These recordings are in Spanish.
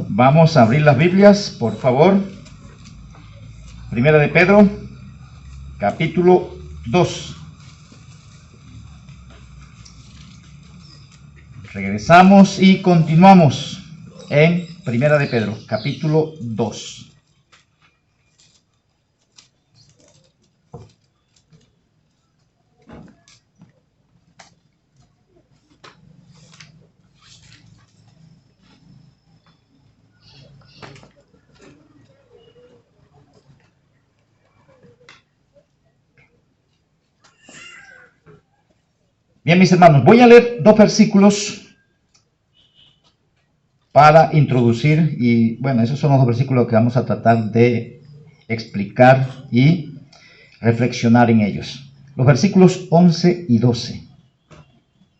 Vamos a abrir las Biblias, por favor. Primera de Pedro, capítulo 2. Regresamos y continuamos en Primera de Pedro, capítulo 2. Bien, mis hermanos, voy a leer dos versículos para introducir y, bueno, esos son los dos versículos que vamos a tratar de explicar y reflexionar en ellos. Los versículos 11 y 12.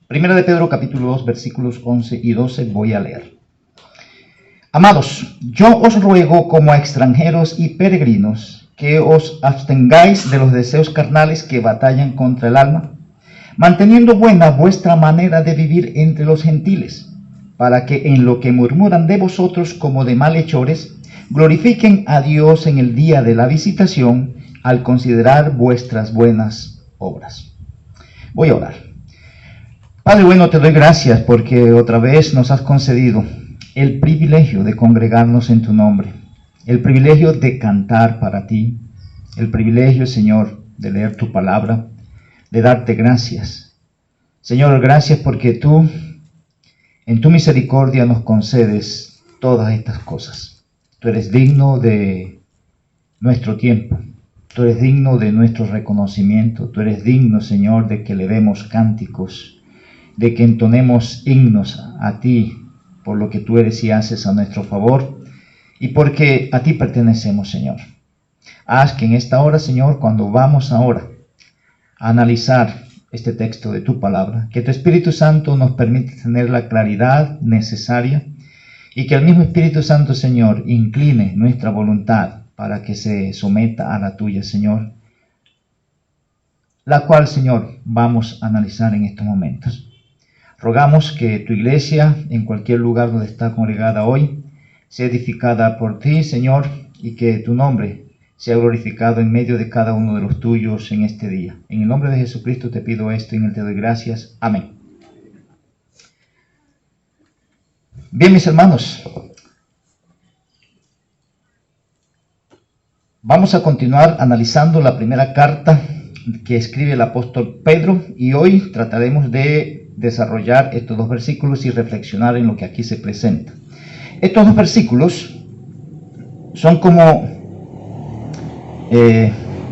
Primera de Pedro, capítulo 2, versículos 11 y 12, voy a leer. Amados, yo os ruego como a extranjeros y peregrinos que os abstengáis de los deseos carnales que batallan contra el alma, manteniendo buena vuestra manera de vivir entre los gentiles, para que en lo que murmuran de vosotros como de malhechores, glorifiquen a Dios en el día de la visitación, al considerar vuestras buenas obras. Voy a orar. Padre bueno, te doy gracias porque otra vez nos has concedido el privilegio de congregarnos en tu nombre, el privilegio de cantar para ti, el privilegio, Señor, de leer tu palabra, de darte gracias. Señor, gracias porque tú, en tu misericordia, nos concedes todas estas cosas. Tú eres digno de nuestro tiempo, tú eres digno de nuestro reconocimiento, tú eres digno, Señor, de que elevemos cánticos, de que entonemos himnos a ti, por lo que tú eres y haces a nuestro favor, y porque a ti pertenecemos, Señor. Haz que en esta hora, Señor, cuando vamos ahora a analizar este texto de tu palabra, que tu Espíritu Santo nos permite tener la claridad necesaria y que el mismo Espíritu Santo, Señor, incline nuestra voluntad para que se someta a la tuya, Señor, la cual, Señor, vamos a analizar en estos momentos. Rogamos que tu iglesia, en cualquier lugar donde está congregada hoy, sea edificada por ti, Señor, y que tu nombre sea glorificado en medio de cada uno de los tuyos en este día. En el nombre de Jesucristo te pido esto y en él te doy gracias. Amén. Bien, mis hermanos, vamos a continuar analizando la primera carta que escribe el apóstol Pedro y hoy trataremos de desarrollar estos dos versículos y reflexionar en lo que aquí se presenta. Estos dos versículos son como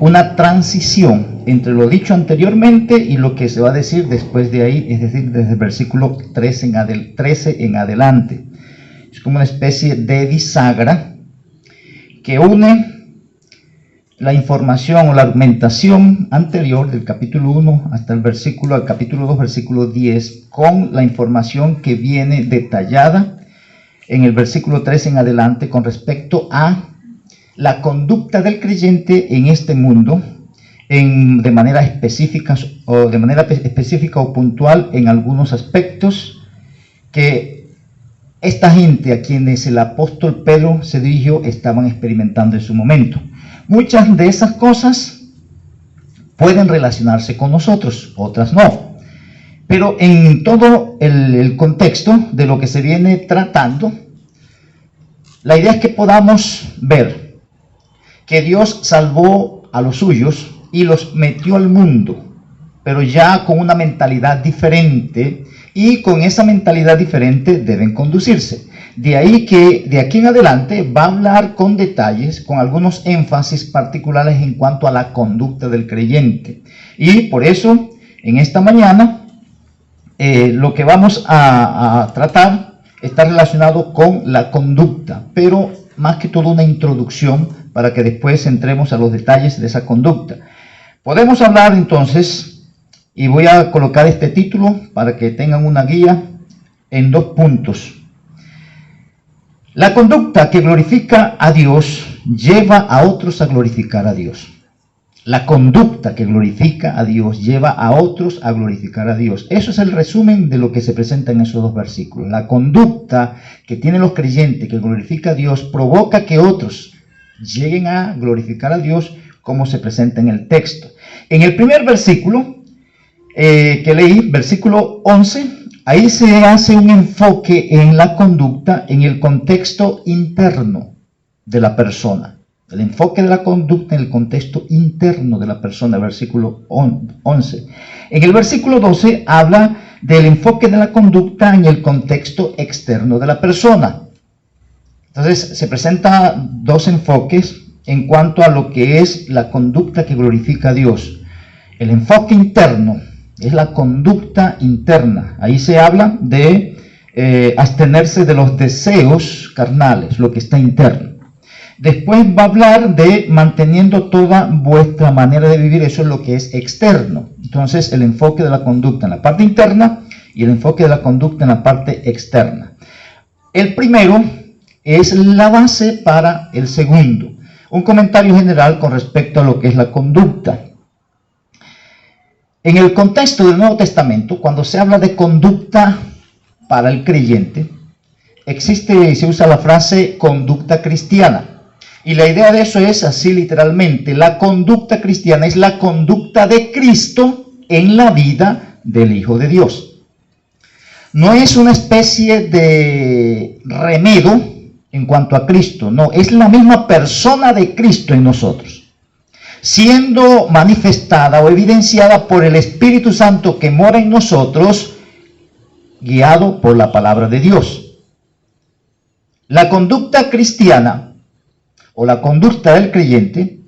una transición entre lo dicho anteriormente y lo que se va a decir después de ahí, es decir, desde el versículo 13 en adelante. Es como una especie de bisagra que une la información o la argumentación anterior del capítulo 1 hasta al capítulo 2, versículo 10, con la información que viene detallada en el versículo 13 en adelante con respecto a la conducta del creyente en este mundo de manera específica o puntual en algunos aspectos que esta gente a quienes el apóstol Pedro se dirigió estaban experimentando en su momento. Muchas de esas cosas pueden relacionarse con nosotros, otras no. Pero en todo el contexto de lo que se viene tratando, la idea es que podamos ver que Dios salvó a los suyos y los metió al mundo, pero ya con una mentalidad diferente, y con esa mentalidad diferente deben conducirse. De ahí que de aquí en adelante va a hablar con detalles, con algunos énfasis particulares en cuanto a la conducta del creyente. Y por eso, en esta mañana, lo que vamos a tratar está relacionado con la conducta, pero más que todo una introducción para que después entremos a los detalles de esa conducta. Podemos hablar entonces, y voy a colocar este título para que tengan una guía en dos puntos. La conducta que glorifica a Dios lleva a otros a glorificar a Dios. La conducta que glorifica a Dios lleva a otros a glorificar a Dios. Eso es el resumen de lo que se presenta en esos dos versículos. La conducta que tienen los creyentes que glorifica a Dios provoca que otros lleguen a glorificar a Dios, como se presenta en el texto. En el primer versículo que leí, versículo 11, ahí se hace un enfoque en la conducta en el contexto interno de la persona. El enfoque de la conducta en el contexto interno de la persona, versículo 11. En el versículo 12 habla del enfoque de la conducta en el contexto externo de la persona. Entonces se presentan dos enfoques en cuanto a lo que es la conducta que glorifica a Dios. El enfoque interno es la conducta interna. Ahí se habla de abstenerse de los deseos carnales, lo que está interno. Después va a hablar de manteniendo toda vuestra manera de vivir, eso es lo que es externo. Entonces el enfoque de la conducta en la parte interna y el enfoque de la conducta en la parte externa. El primero es la base para el segundo. Un comentario general con respecto a lo que es la conducta. En el contexto del Nuevo Testamento, cuando se habla de conducta para el creyente, existe y se usa la frase conducta cristiana. Y la idea de eso es así literalmente: la conducta cristiana es la conducta de Cristo en la vida del Hijo de Dios. No es una especie de remedio en cuanto a Cristo, no, es la misma persona de Cristo en nosotros, siendo manifestada o evidenciada por el Espíritu Santo que mora en nosotros, guiado por la palabra de Dios. La conducta cristiana o la conducta del creyente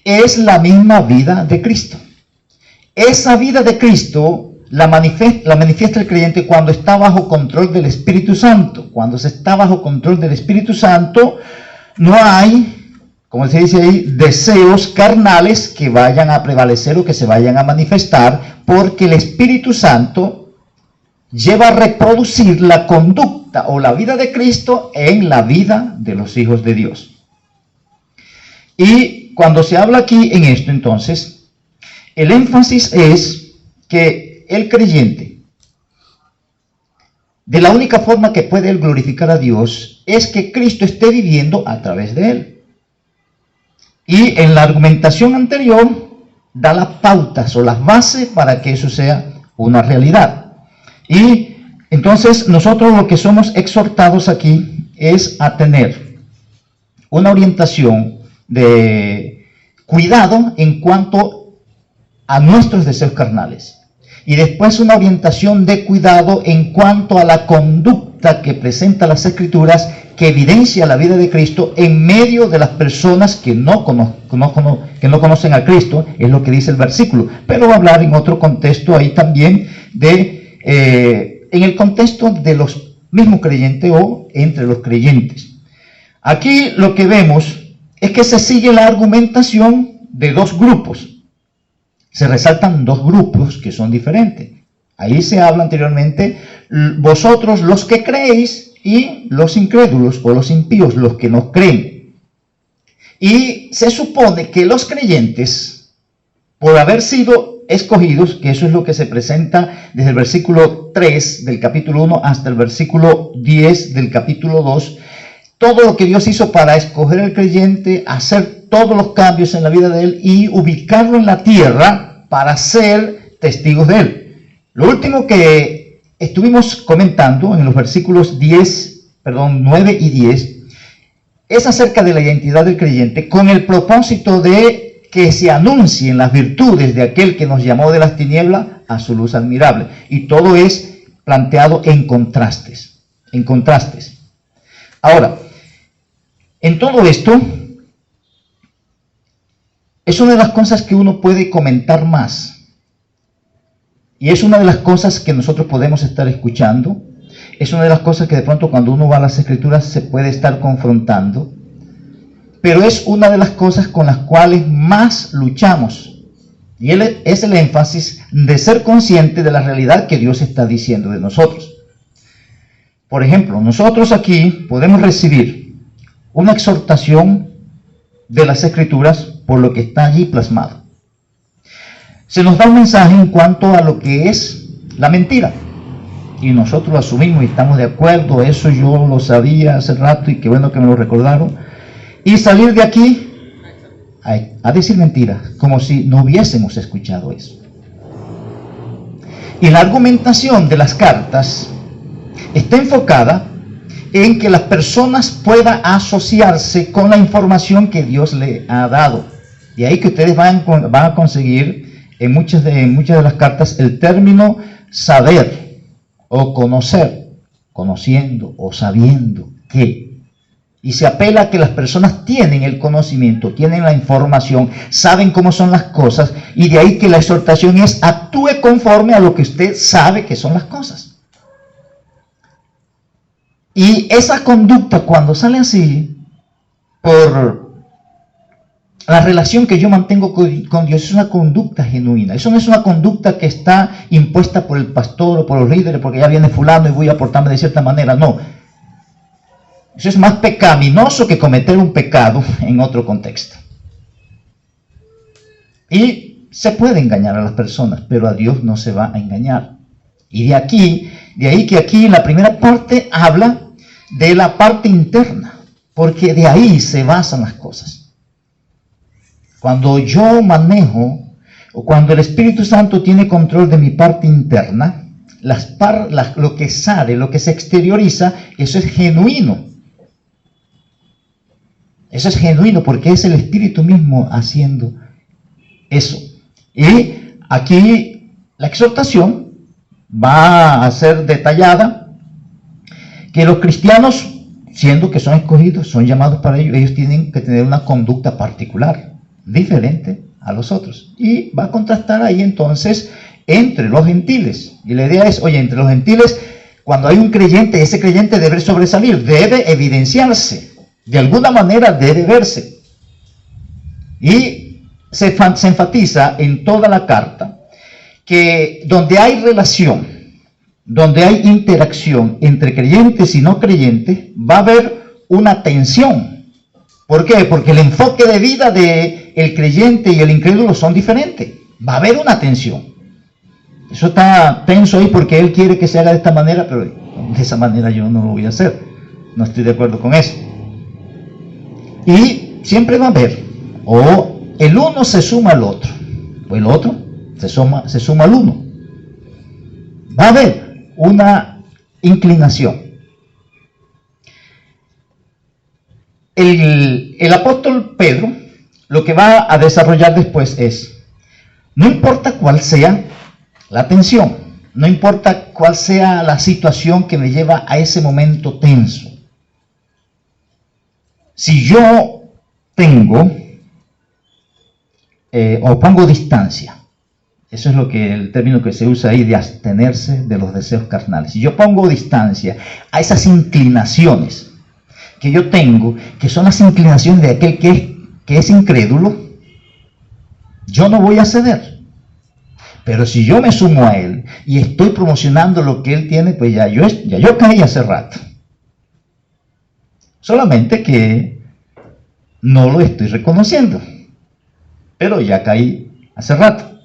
es la misma vida de Cristo. Esa vida de Cristo la manifiesta el creyente cuando está bajo control del Espíritu Santo. Cuando se está bajo control del Espíritu Santo, no hay, como se dice ahí, deseos carnales que vayan a prevalecer o que se vayan a manifestar, porque el Espíritu Santo lleva a reproducir la conducta o la vida de Cristo en la vida de los hijos de Dios. Y cuando se habla aquí en esto, entonces, el énfasis es que el creyente, de la única forma que puede él glorificar a Dios, es que Cristo esté viviendo a través de él. Y en la argumentación anterior, da las pautas o las bases para que eso sea una realidad. Y entonces nosotros lo que somos exhortados aquí es a tener una orientación de cuidado en cuanto a nuestros deseos carnales, y después una orientación de cuidado en cuanto a la conducta que presenta las Escrituras, que evidencia la vida de Cristo en medio de las personas que no conocen a Cristo, es lo que dice el versículo, pero va a hablar en otro contexto ahí también de en el contexto de los mismos creyentes o entre los creyentes. Aquí lo que vemos es que se sigue la argumentación de dos grupos. Se resaltan dos grupos que son diferentes. Ahí se habla anteriormente, vosotros los que creéis y los incrédulos o los impíos, los que no creen. Y se supone que los creyentes, por haber sido escogidos, que eso es lo que se presenta desde el versículo 3 del capítulo 1 hasta el versículo 10 del capítulo 2, todo lo que Dios hizo para escoger al creyente, hacer todos los cambios en la vida de él y ubicarlo en la tierra para ser testigos de él. Lo último que estuvimos comentando en los versículos 9 y 10 es acerca de la identidad del creyente, con el propósito de que se anuncien las virtudes de aquel que nos llamó de las tinieblas a su luz admirable. Y todo es planteado en contrastes. Ahora, en todo esto, es una de las cosas que uno puede comentar más. Y es una de las cosas que nosotros podemos estar escuchando. Es una de las cosas que de pronto cuando uno va a las Escrituras se puede estar confrontando. Pero es una de las cosas con las cuales más luchamos. Y es el énfasis de ser consciente de la realidad que Dios está diciendo de nosotros. Por ejemplo, nosotros aquí podemos recibir una exhortación de las Escrituras por lo que está allí plasmado. se nos da un mensaje en cuanto a lo que es la mentira. Y nosotros lo asumimos y estamos de acuerdo, eso yo lo sabía hace rato y qué bueno que me lo recordaron. Y salir de aquí a decir mentiras, como si no hubiésemos escuchado eso. Y la argumentación de las cartas está enfocada en que las personas puedan asociarse con la información que Dios le ha dado. Y ahí que ustedes van a conseguir en muchas de las cartas el término saber o conocer, conociendo o sabiendo que. Y se apela a que las personas tienen el conocimiento, tienen la información, saben cómo son las cosas, y de ahí que la exhortación es actúe conforme a lo que usted sabe que son las cosas. Y esa conducta, cuando sale así, por la relación que yo mantengo con Dios, es una conducta genuina. Eso no es una conducta que está impuesta por el pastor o por los líderes, porque ya viene fulano y voy a portarme de cierta manera. No. Eso es más pecaminoso que cometer un pecado en otro contexto. Y se puede engañar a las personas, pero a Dios no se va a engañar. Y de ahí que aquí en la primera parte habla de la parte interna, porque de ahí se basan las cosas. Cuando yo manejo, o cuando el Espíritu Santo tiene control de mi parte interna, lo que sale, lo que se exterioriza, eso es genuino. Eso es genuino porque es el Espíritu mismo haciendo eso. Y aquí la exhortación va a ser detallada, que los cristianos, siendo que son escogidos, son llamados para ello, ellos tienen que tener una conducta particular, diferente a los otros. Y va a contrastar ahí entonces entre los gentiles. Y la idea es, oye, entre los gentiles, cuando hay un creyente, ese creyente debe sobresalir, debe evidenciarse. De alguna manera debe verse. Y se enfatiza en toda la carta que donde hay relación, donde hay interacción entre creyentes y no creyentes, va a haber una tensión. ¿Por qué? Porque el enfoque de vida del creyente y el incrédulo son diferentes. Va a haber una tensión. Eso está tenso ahí porque él quiere que se haga de esta manera, pero de esa manera yo no lo voy a hacer. No estoy de acuerdo con eso. Y siempre va a haber, o el uno se suma al otro, o el otro se suma al uno. Va a haber una inclinación. El apóstol Pedro lo que va a desarrollar después es, no importa cuál sea la tensión, no importa cuál sea la situación que me lleva a ese momento tenso, si yo tengo o pongo distancia, eso es el término que se usa ahí de abstenerse de los deseos carnales. Si yo pongo distancia a esas inclinaciones que yo tengo, que son las inclinaciones de aquel que es incrédulo, yo no voy a ceder. Pero si yo me sumo a él y estoy promocionando lo que él tiene, pues ya yo caí hace rato. Solamente que no lo estoy reconociendo, pero ya caí hace rato.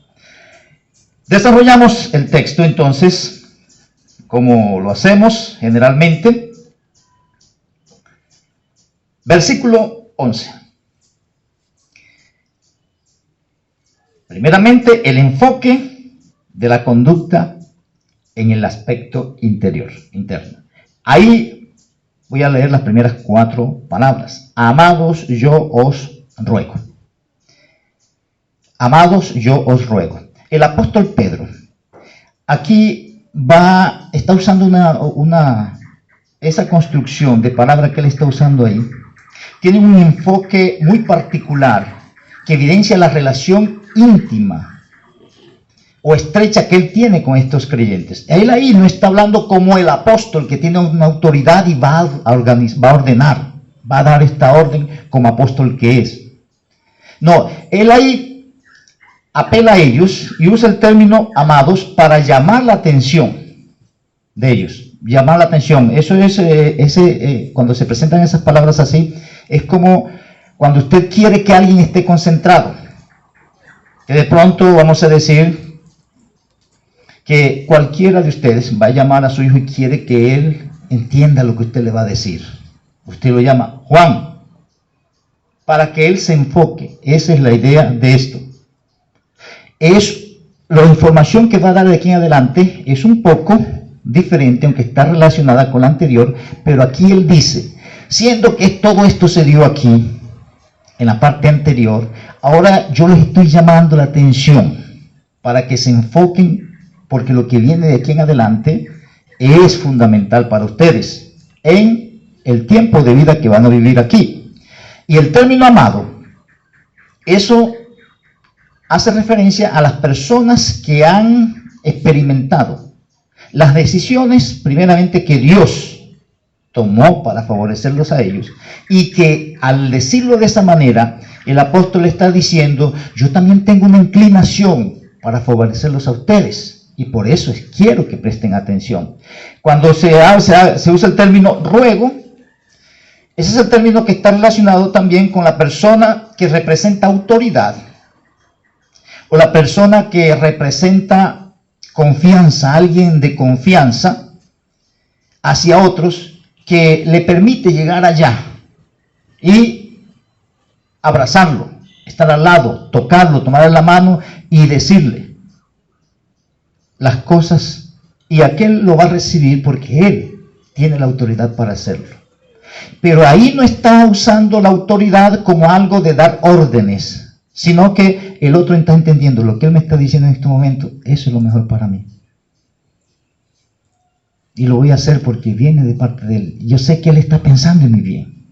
Desarrollamos el texto entonces, como lo hacemos generalmente. Versículo 11. Primeramente, el enfoque de la conducta en el aspecto interno. Ahí voy a leer las primeras 4 palabras. Amados, yo os ruego. Amados, yo os ruego. El apóstol Pedro aquí está usando esa construcción de palabra que él está usando ahí. Tiene un enfoque muy particular que evidencia la relación íntima o estrecha que él tiene con estos creyentes. Él ahí no está hablando como el apóstol que tiene una autoridad y va a ordenar, va a dar esta orden como apóstol que es. No, él ahí apela a ellos y usa el término amados para llamar la atención de ellos. Llamar la atención. Eso es, cuando se presentan esas palabras así, es como cuando usted quiere que alguien esté concentrado. Que de pronto vamos a decir que cualquiera de ustedes va a llamar a su hijo y quiere que él entienda lo que usted le va a decir. Usted lo llama Juan, para que él se enfoque. Esa es la idea de esto. La información que va a dar de aquí en adelante es un poco diferente, aunque está relacionada con la anterior, pero aquí él dice, siendo que todo esto se dio aquí, en la parte anterior, ahora yo les estoy llamando la atención para que se enfoquen, porque lo que viene de aquí en adelante es fundamental para ustedes en el tiempo de vida que van a vivir aquí. Y el término amado, eso hace referencia a las personas que han experimentado las decisiones, primeramente, que Dios tomó para favorecerlos a ellos, y que al decirlo de esa manera, el apóstol está diciendo, yo también tengo una inclinación para favorecerlos a ustedes, y por eso quiero que presten atención. Cuando se usa el término ruego, ese es el término que está relacionado también con la persona que representa autoridad, o la persona que representa confianza, alguien de confianza hacia otros, que le permite llegar allá y abrazarlo, estar al lado, tocarlo, tomarle la mano y decirle las cosas, y aquel lo va a recibir porque él tiene la autoridad para hacerlo. Pero ahí no está usando la autoridad como algo de dar órdenes, sino que el otro está entendiendo lo que él me está diciendo en este momento, eso es lo mejor para mí. Y lo voy a hacer porque viene de parte de él. Yo sé que él está pensando en mi bien.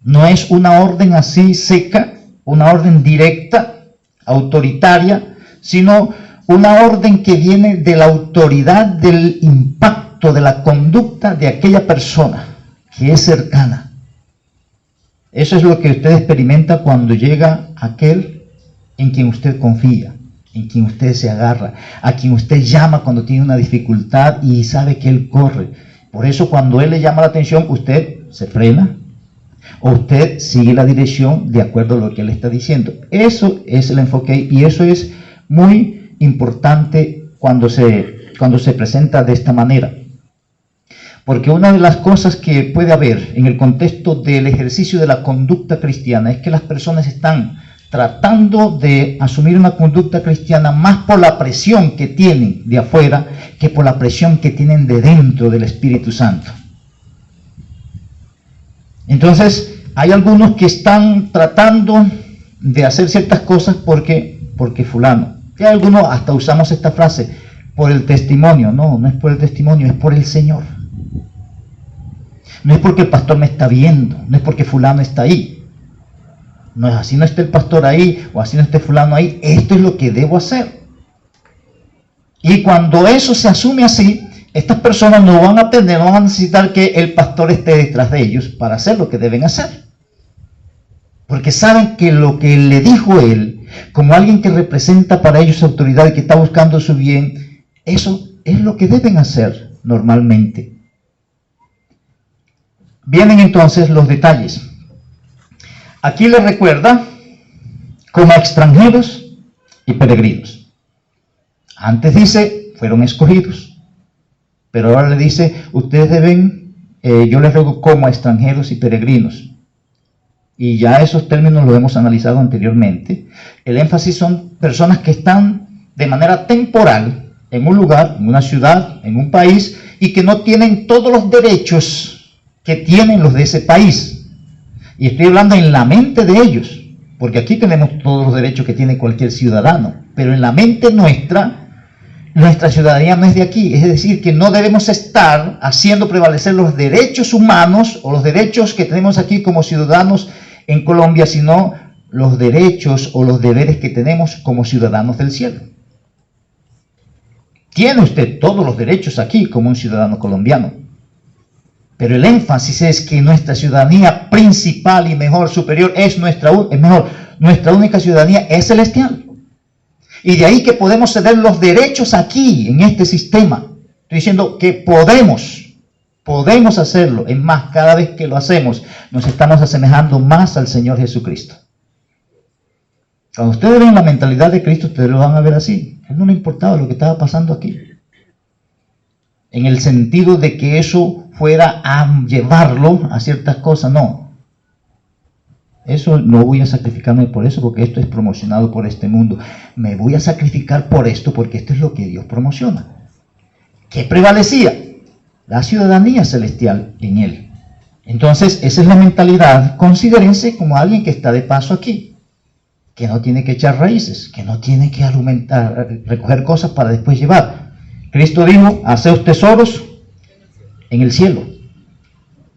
No es una orden así seca, una orden directa, autoritaria, sino una orden que viene de la autoridad, del impacto, de la conducta de aquella persona que es cercana. Eso es lo que usted experimenta cuando llega aquel en quien usted confía, en quien usted se agarra, a quien usted llama cuando tiene una dificultad y sabe que él corre. Por eso cuando él le llama la atención, usted se frena o usted sigue la dirección de acuerdo a lo que él está diciendo. Eso es el enfoque, y eso es muy importante cuando se presenta de esta manera. Porque una de las cosas que puede haber en el contexto del ejercicio de la conducta cristiana es que las personas están tratando de asumir una conducta cristiana más por la presión que tienen de afuera que por la presión que tienen de dentro del Espíritu Santo. Entonces, hay algunos que están tratando de hacer ciertas cosas porque fulano. Y hay algunos, hasta usamos esta frase, por el testimonio. No, no es por el testimonio, es por el Señor. No es porque el pastor me está viendo, no es porque fulano está ahí. No es así, no esté el pastor ahí, o así no esté fulano ahí, esto es lo que debo hacer. Y cuando eso se asume así, estas personas no van a necesitar que el pastor esté detrás de ellos para hacer lo que deben hacer. Porque saben que lo que le dijo él, como alguien que representa para ellos autoridad y que está buscando su bien, eso es lo que deben hacer normalmente. Vienen entonces los detalles. Aquí les recuerda como extranjeros y peregrinos. Antes dice, fueron escogidos. Pero ahora le dice, ustedes deben, yo les ruego como extranjeros y peregrinos. Y ya esos términos los hemos analizado anteriormente. El énfasis son personas que están de manera temporal en un lugar, en una ciudad, en un país, y que no tienen todos los derechos que tienen los de ese país. Y estoy hablando en la mente de ellos, porque aquí tenemos todos los derechos que tiene cualquier ciudadano, pero en la mente nuestra ciudadanía no es de aquí. Es decir, que no debemos estar haciendo prevalecer los derechos humanos o los derechos que tenemos aquí como ciudadanos en Colombia, sino los derechos o los deberes que tenemos como ciudadanos del cielo. Tiene usted todos los derechos aquí como un ciudadano colombiano. Pero el énfasis es que nuestra ciudadanía principal y mejor, superior, nuestra única ciudadanía es celestial. Y de ahí que podemos ceder los derechos aquí, en este sistema. Estoy diciendo que podemos hacerlo. Es más, cada vez que lo hacemos, nos estamos asemejando más al Señor Jesucristo. Cuando ustedes ven la mentalidad de Cristo, ustedes lo van a ver así. A él no le importaba lo que estaba pasando aquí. En el sentido de que eso fuera a llevarlo a ciertas cosas, no. Eso no voy a sacrificarme por eso, porque esto es promocionado por este mundo. Me voy a sacrificar por esto, porque esto es lo que Dios promociona. ¿Qué prevalecía? La ciudadanía celestial en él. Entonces, esa es la mentalidad. Considérense como alguien que está de paso aquí, que no tiene que echar raíces, que no tiene que recoger cosas para después llevar. Cristo dijo, haceos tesoros en el cielo.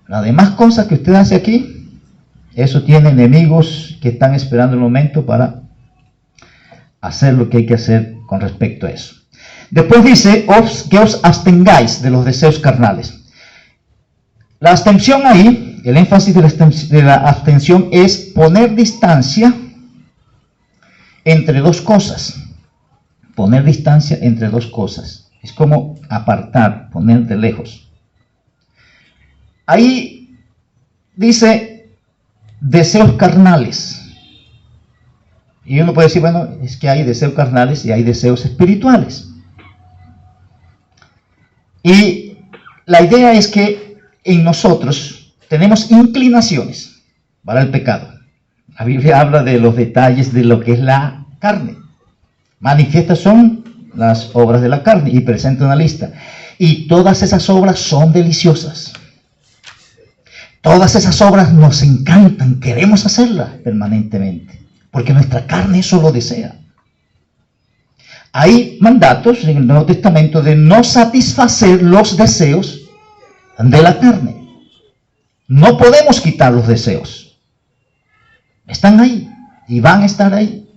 Las demás cosas que usted hace aquí, eso tiene enemigos que están esperando el momento para hacer lo que hay que hacer con respecto a eso. Después dice, que os abstengáis de los deseos carnales. La abstención ahí, el énfasis de la abstención es poner distancia entre dos cosas. Poner distancia entre dos cosas. Es como apartar, poner de lejos. Ahí dice deseos carnales. Y uno puede decir, bueno, es que hay deseos carnales y hay deseos espirituales. Y la idea es que en nosotros tenemos inclinaciones para el pecado. La Biblia habla de los detalles de lo que es la carne. Manifiestas son las obras de la carne y presenta una lista. Y todas esas obras son deliciosas. Todas esas obras nos encantan, queremos hacerlas permanentemente, porque nuestra carne eso lo desea. Hay mandatos en el Nuevo Testamento de no satisfacer los deseos de la carne. No podemos quitar los deseos. Están ahí y van a estar ahí.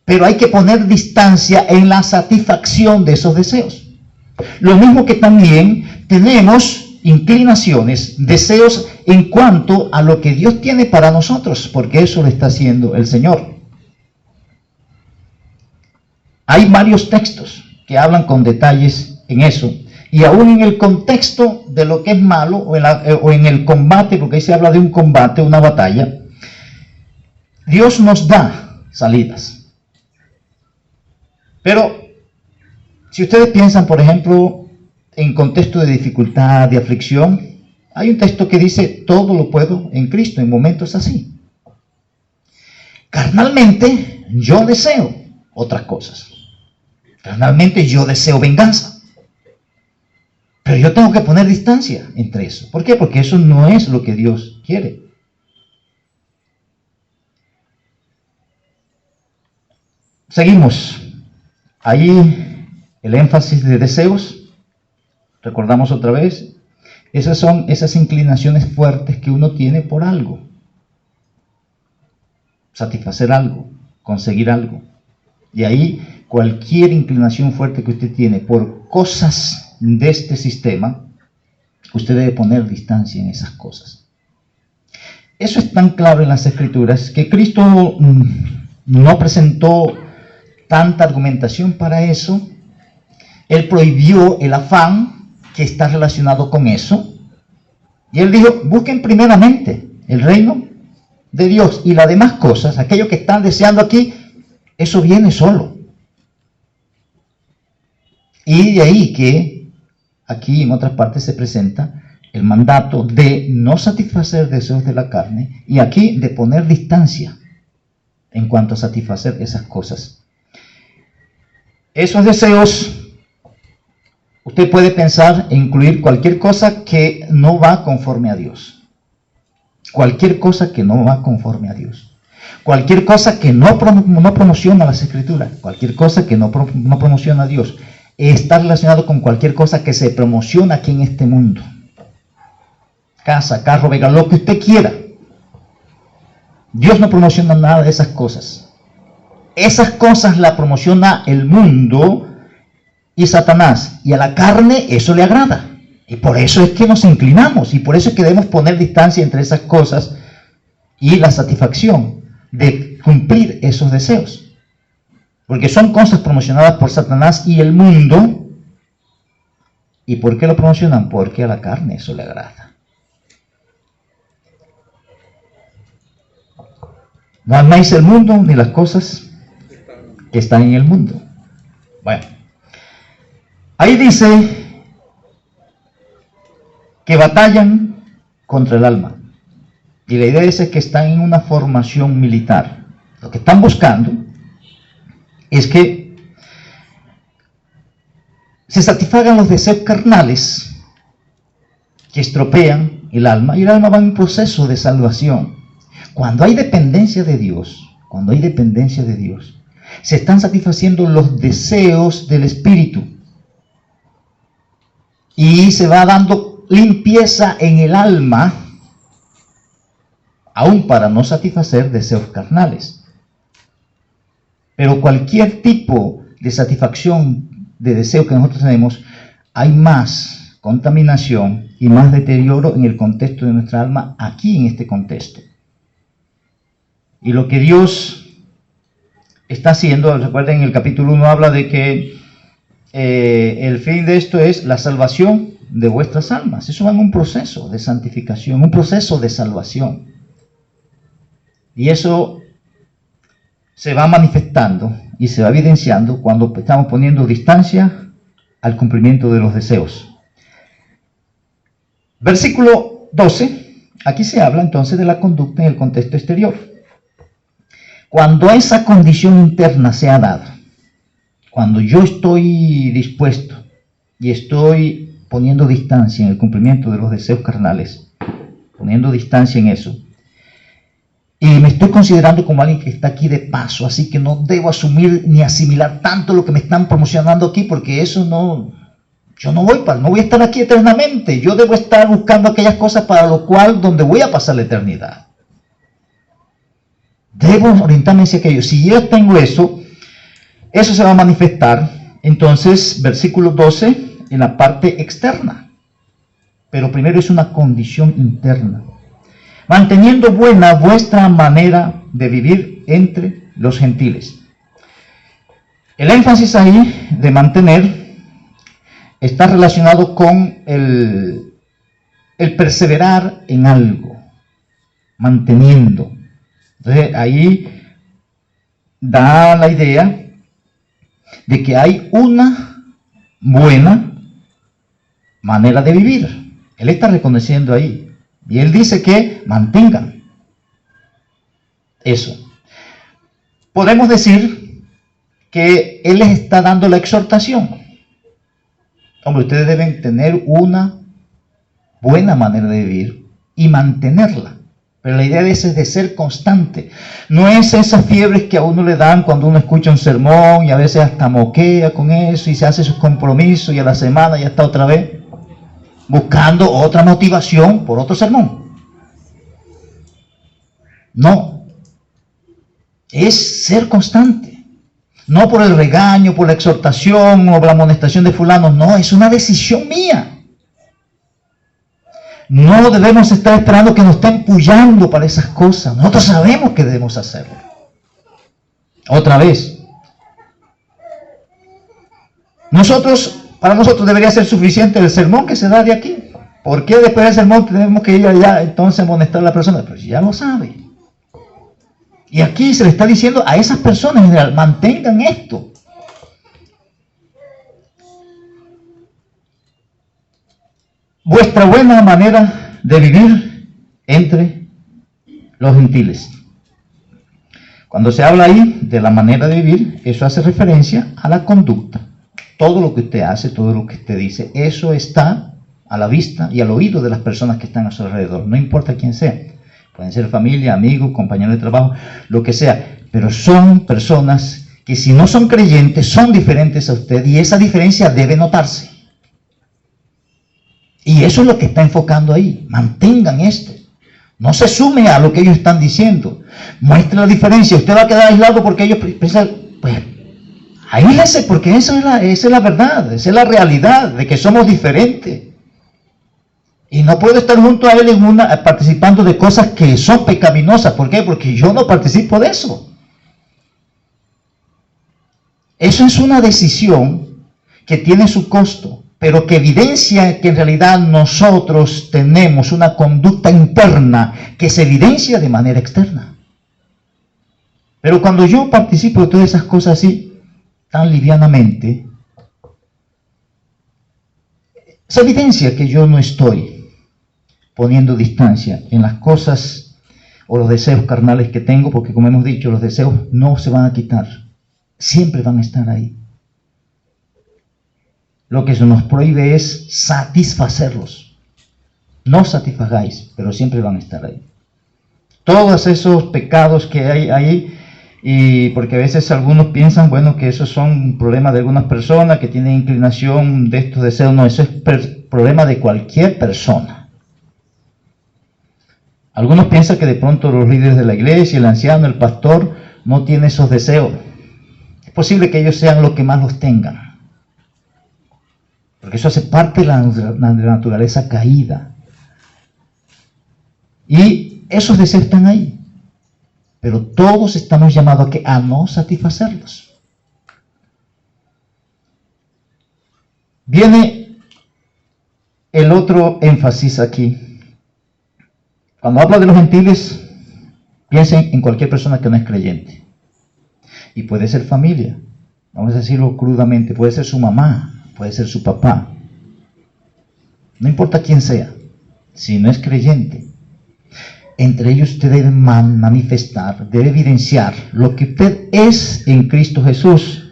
Pero hay que poner distancia en la satisfacción de esos deseos. Lo mismo que también tenemos inclinaciones, deseos en cuanto a lo que Dios tiene para nosotros, porque eso lo está haciendo el Señor. Hay varios textos que hablan con detalles en eso, y aún en el contexto de lo que es malo, o en el combate, porque ahí se habla de un combate, una batalla, Dios nos da salidas. Pero, si ustedes piensan, por ejemplo, en contexto de dificultad, de aflicción, hay un texto que dice, todo lo puedo en Cristo, en momentos así. Carnalmente, yo deseo otras cosas. Carnalmente, yo deseo venganza. Pero yo tengo que poner distancia entre eso. ¿Por qué? Porque eso no es lo que Dios quiere. Seguimos. Ahí el énfasis de deseos. Recordamos otra vez. Esas son esas inclinaciones fuertes que uno tiene por algo. Satisfacer algo, conseguir algo. Y ahí cualquier inclinación fuerte que usted tiene por cosas de este sistema, usted debe poner distancia en esas cosas. Eso es tan claro en las Escrituras que Cristo no presentó tanta argumentación para eso. Él prohibió el afán que está relacionado con eso. Y Él dijo, busquen primeramente el reino de Dios y las demás cosas, aquello que están deseando aquí, eso viene solo. Y de ahí que aquí en otras partes se presenta el mandato de no satisfacer deseos de la carne y aquí de poner distancia en cuanto a satisfacer esas cosas. Esos deseos, usted puede pensar e incluir cualquier cosa que no va conforme a Dios. Cualquier cosa que no va conforme a Dios. Cualquier cosa que no promociona las Escrituras. Cualquier cosa que no promociona a Dios. Está relacionado con cualquier cosa que se promociona aquí en este mundo. Casa, carro, vega, lo que usted quiera. Dios no promociona nada de esas cosas. Esas cosas las promociona el mundo y Satanás. Y a la carne eso le agrada. Y por eso es que nos inclinamos. Y por eso es que debemos poner distancia entre esas cosas y la satisfacción de cumplir esos deseos. Porque son cosas promocionadas por Satanás y el mundo. ¿Y por qué lo promocionan? Porque a la carne eso le agrada. No améis el mundo ni las cosas que están en el mundo. Bueno, ahí dice que batallan contra el alma. Y la idea es que están en una formación militar. Lo que están buscando es que se satisfagan los deseos carnales que estropean el alma, y el alma va en un proceso de salvación. Cuando hay dependencia de Dios, se están satisfaciendo los deseos del espíritu y se va dando limpieza en el alma, aún para no satisfacer deseos carnales. Pero cualquier tipo de satisfacción de deseo que nosotros tenemos, hay más contaminación y más deterioro en el contexto de nuestra alma, aquí en este contexto. Y lo que Dios está haciendo, recuerden, en el capítulo 1 habla de que el fin de esto es la salvación de vuestras almas. Eso va en un proceso de santificación, un proceso de salvación. Y eso se va manifestando y se va evidenciando cuando estamos poniendo distancia al cumplimiento de los deseos. Versículo 12, aquí se habla entonces de la conducta en el contexto exterior. Cuando esa condición interna sea dada, cuando yo estoy dispuesto y estoy poniendo distancia en el cumplimiento de los deseos carnales, poniendo distancia en eso, y me estoy considerando como alguien que está aquí de paso, así que no debo asumir ni asimilar tanto lo que me están promocionando aquí, porque eso no, yo no voy a estar aquí eternamente. Yo debo estar buscando aquellas cosas para lo cual, donde voy a pasar la eternidad. Debo orientarme hacia aquello. Si yo tengo eso se va a manifestar, entonces, versículo 12, en la parte externa. Pero primero es una condición interna. Manteniendo buena vuestra manera de vivir entre los gentiles. El énfasis ahí de mantener está relacionado con el perseverar en algo, manteniendo. Entonces ahí da la idea de que hay una buena manera de vivir. Él está reconociendo ahí. Y él dice que mantengan eso. Podemos decir que él les está dando la exhortación. Hombre, ustedes deben tener una buena manera de vivir y mantenerla. Pero la idea es de ser constante. No es esas fiebres que a uno le dan cuando uno escucha un sermón y a veces hasta moquea con eso y se hace sus compromisos y a la semana ya está otra vez buscando otra motivación por otro sermón. No. Es ser constante. No por el regaño, por la exhortación o la amonestación de fulano. No, es una decisión mía. No debemos estar esperando que nos estén empujando para esas cosas. Nosotros sabemos que debemos hacerlo. Otra vez. Para nosotros debería ser suficiente el sermón que se da de aquí. ¿Por qué después del sermón tenemos que ir allá entonces a amonestar a la persona? Pues ya lo sabe. Y aquí se le está diciendo a esas personas en general, mantengan esto. Vuestra buena manera de vivir entre los gentiles. Cuando se habla ahí de la manera de vivir, eso hace referencia a la conducta. Todo lo que usted hace, todo lo que usted dice, eso está a la vista y al oído de las personas que están a su alrededor. No importa quién sea. Pueden ser familia, amigos, compañeros de trabajo, lo que sea. Pero son personas que si no son creyentes, son diferentes a usted y esa diferencia debe notarse. Y eso es lo que está enfocando ahí. Mantengan esto. No se sume a lo que ellos están diciendo. Muestre la diferencia. Usted va a quedar aislado porque ellos piensan, pues, aíslese, porque esa es la verdad, esa es la realidad de que somos diferentes. Y no puedo estar junto a él participando de cosas que son pecaminosas. ¿Por qué? Porque yo no participo de eso. Eso es una decisión que tiene su costo, pero que evidencia que en realidad nosotros tenemos una conducta interna que se evidencia de manera externa. Pero cuando yo participo de todas esas cosas así, tan livianamente, se evidencia que yo no estoy poniendo distancia en las cosas o los deseos carnales que tengo, porque como hemos dicho, los deseos no se van a quitar, siempre van a estar ahí. Lo que se nos prohíbe es satisfacerlos. No satisfagáis, pero siempre van a estar ahí. Todos esos pecados que hay ahí, y porque a veces algunos piensan, bueno, que esos son problemas de algunas personas que tienen inclinación de estos deseos. No, eso es problema de cualquier persona. Algunos piensan que de pronto los líderes de la iglesia, el anciano, el pastor, no tienen esos deseos. Es posible que ellos sean los que más los tengan, porque eso hace parte de la naturaleza caída. Y esos deseos están ahí, pero todos estamos llamados a no satisfacerlos. Viene el otro énfasis aquí. Cuando habla de los gentiles, piensen en cualquier persona que no es creyente. Y puede ser familia, vamos a decirlo crudamente, puede ser su mamá, puede ser su papá. No importa quién sea, si no es creyente. Entre ellos usted debe manifestar, debe evidenciar lo que usted es en Cristo Jesús.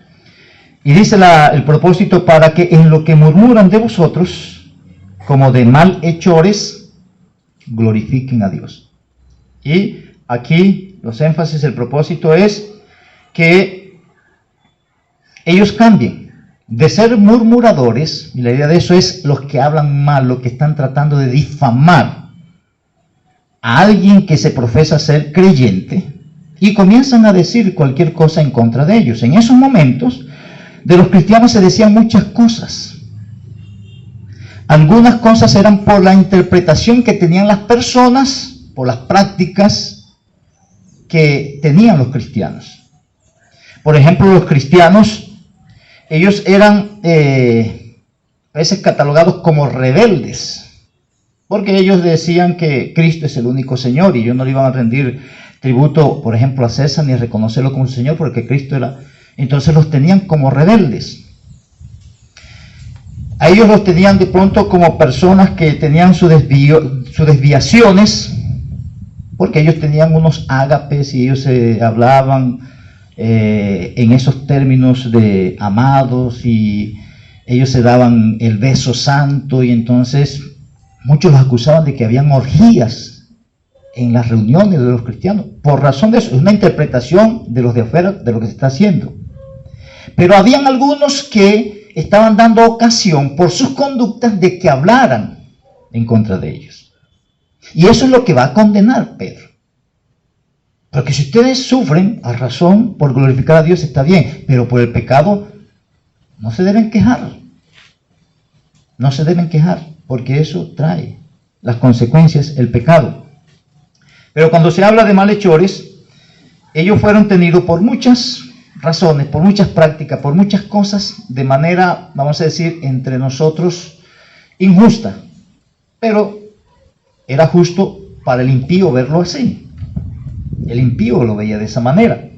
Y dice el propósito, para que en lo que murmuran de vosotros, como de malhechores, glorifiquen a Dios. Y aquí los énfasis, el propósito es que ellos cambien de ser murmuradores, y la idea de eso es los que hablan mal, los que están tratando de difamar a alguien que se profesa ser creyente, y comienzan a decir cualquier cosa en contra de ellos. En esos momentos de los cristianos se decían muchas cosas. Algunas cosas eran por la interpretación que tenían las personas, por las prácticas que tenían los cristianos. Por ejemplo, los cristianos, ellos eran a veces catalogados como rebeldes, porque ellos decían que Cristo es el único Señor y ellos no le iban a rendir tributo, por ejemplo, a César ni a reconocerlo como Señor, porque Cristo era. Entonces los tenían como rebeldes. A ellos los tenían de pronto como personas que tenían sus desviaciones, porque ellos tenían unos ágapes y ellos hablaban en esos términos de amados, y ellos se daban el beso santo, y entonces muchos los acusaban de que habían orgías en las reuniones de los cristianos. Por razón de eso, es una interpretación de los de afuera de lo que se está haciendo. Pero habían algunos que estaban dando ocasión por sus conductas de que hablaran en contra de ellos. Y eso es lo que va a condenar Pedro. Porque si ustedes sufren a razón por glorificar a Dios, está bien, pero por el pecado no se deben quejar. No se deben quejar, porque eso trae las consecuencias, el pecado. Pero cuando se habla de malhechores, ellos fueron tenidos por muchas razones, por muchas prácticas, por muchas cosas, de manera, vamos a decir, entre nosotros, injusta. Pero era justo para el impío verlo así. El impío lo veía de esa manera.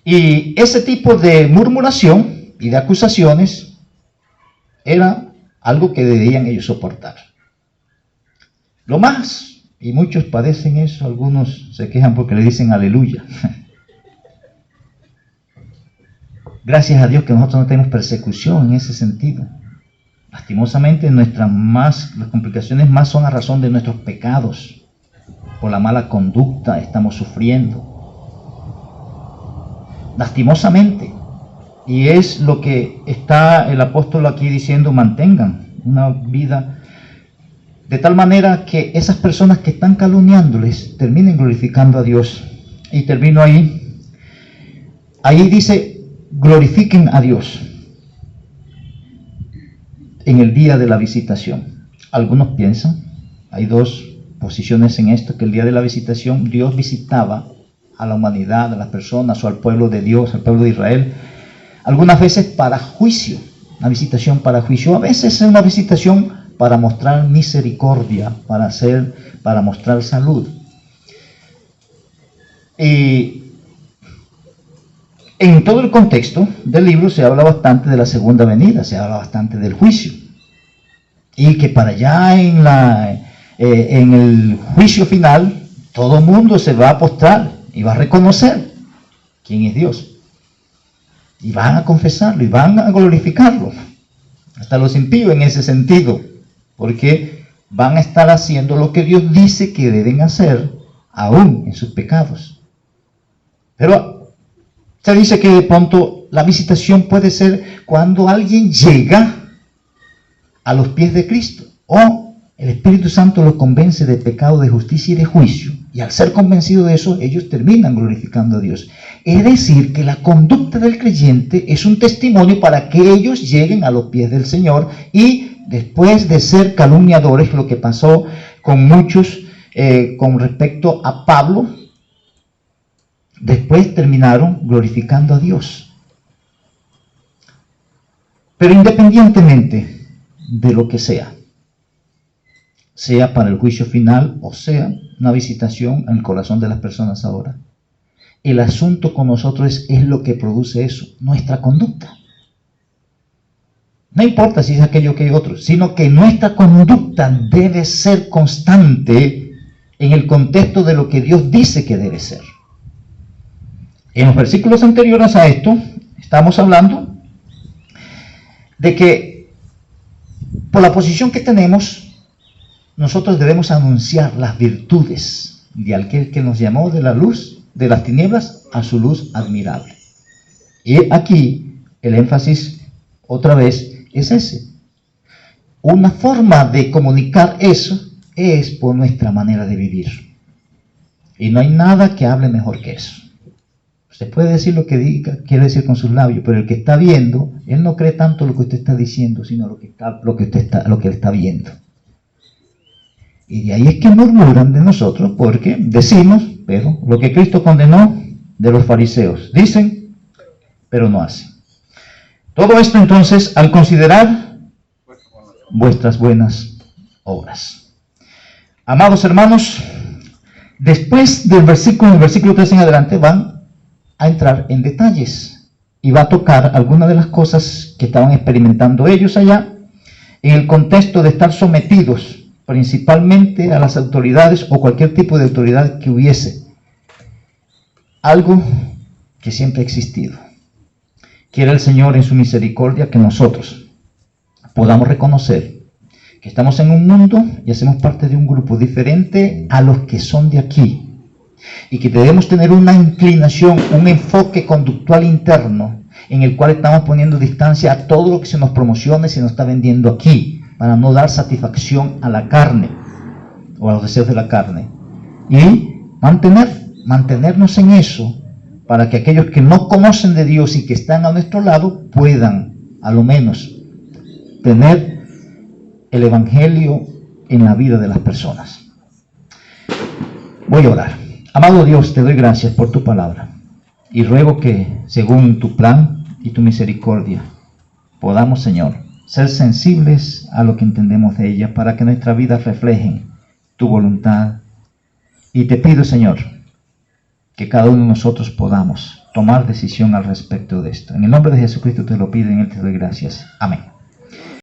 Y ese tipo de murmuración y de acusaciones era algo que debían ellos soportar. Lo más, y muchos padecen eso, algunos se quejan porque le dicen aleluya. Gracias a Dios que nosotros no tenemos persecución en ese sentido. Lastimosamente las complicaciones más son a razón de nuestros pecados. Por la mala conducta estamos sufriendo. Lastimosamente. Y es lo que está el apóstol aquí diciendo: mantengan una vida de tal manera que esas personas que están calumniándoles terminen glorificando a Dios. Y termino ahí. Ahí dice: glorifiquen a Dios en el día de la visitación. Algunos piensan, hay dos posiciones en esto, que el día de la visitación Dios visitaba a la humanidad, a las personas o al pueblo de Dios, al pueblo de Israel, algunas veces para juicio, una visitación para juicio, a veces es una visitación para mostrar misericordia, para mostrar salud. Y En todo el contexto del libro se habla bastante de la segunda venida, se habla bastante del juicio. Y que para allá en el juicio final, todo el mundo se va a postrar y va a reconocer quién es Dios. Y van a confesarlo y van a glorificarlo. Hasta los impíos en ese sentido, porque van a estar haciendo lo que Dios dice que deben hacer, aún en sus pecados. Pero se dice que de pronto la visitación puede ser cuando alguien llega a los pies de Cristo, o el Espíritu Santo los convence de pecado, de justicia y de juicio, y al ser convencidos de eso, ellos terminan glorificando a Dios. Es decir, que la conducta del creyente es un testimonio para que ellos lleguen a los pies del Señor, y después de ser calumniadores, lo que pasó con muchos con respecto a Pablo, después terminaron glorificando a Dios. Pero independientemente de lo que sea para el juicio final o sea una visitación en el corazón de las personas ahora, el asunto con nosotros es lo que produce eso, nuestra conducta. No importa si es aquello que hay otro, sino que nuestra conducta debe ser constante en el contexto de lo que Dios dice que debe ser. En los versículos anteriores a esto, estamos hablando de que por la posición que tenemos, nosotros debemos anunciar las virtudes de aquel que nos llamó de la luz, de las tinieblas, a su luz admirable. Y aquí el énfasis, otra vez, es ese. Una forma de comunicar eso es por nuestra manera de vivir. Y no hay nada que hable mejor que eso. Usted puede decir lo que diga, quiere decir con sus labios, pero el que está viendo, él no cree tanto lo que usted está diciendo, sino lo que él está viendo. Y de ahí es que murmuran de nosotros, porque decimos, pero lo que Cristo condenó de los fariseos, dicen, pero no hacen. Todo esto entonces al considerar vuestras buenas obras. Amados hermanos, después del versículo 3 en adelante van a entrar en detalles y va a tocar algunas de las cosas que estaban experimentando ellos allá en el contexto de estar sometidos principalmente a las autoridades o cualquier tipo de autoridad que hubiese. Algo que siempre ha existido. Quiere el Señor en su misericordia que nosotros podamos reconocer que estamos en un mundo y hacemos parte de un grupo diferente a los que son de aquí. Y que debemos tener una inclinación, un enfoque conductual interno en el cual estamos poniendo distancia a todo lo que se nos promociona y se nos está vendiendo aquí, para no dar satisfacción a la carne o a los deseos de la carne. Y mantenernos en eso para que aquellos que no conocen de Dios y que están a nuestro lado puedan, a lo menos, tener el Evangelio en la vida de las personas. Voy a orar. Amado Dios, te doy gracias por tu palabra y ruego que, según tu plan y tu misericordia, podamos, Señor, ser sensibles a lo que entendemos de ella para que nuestra vida refleje tu voluntad. Y te pido, Señor, que cada uno de nosotros podamos tomar decisión al respecto de esto. En el nombre de Jesucristo te lo pido y en él te doy gracias. Amén.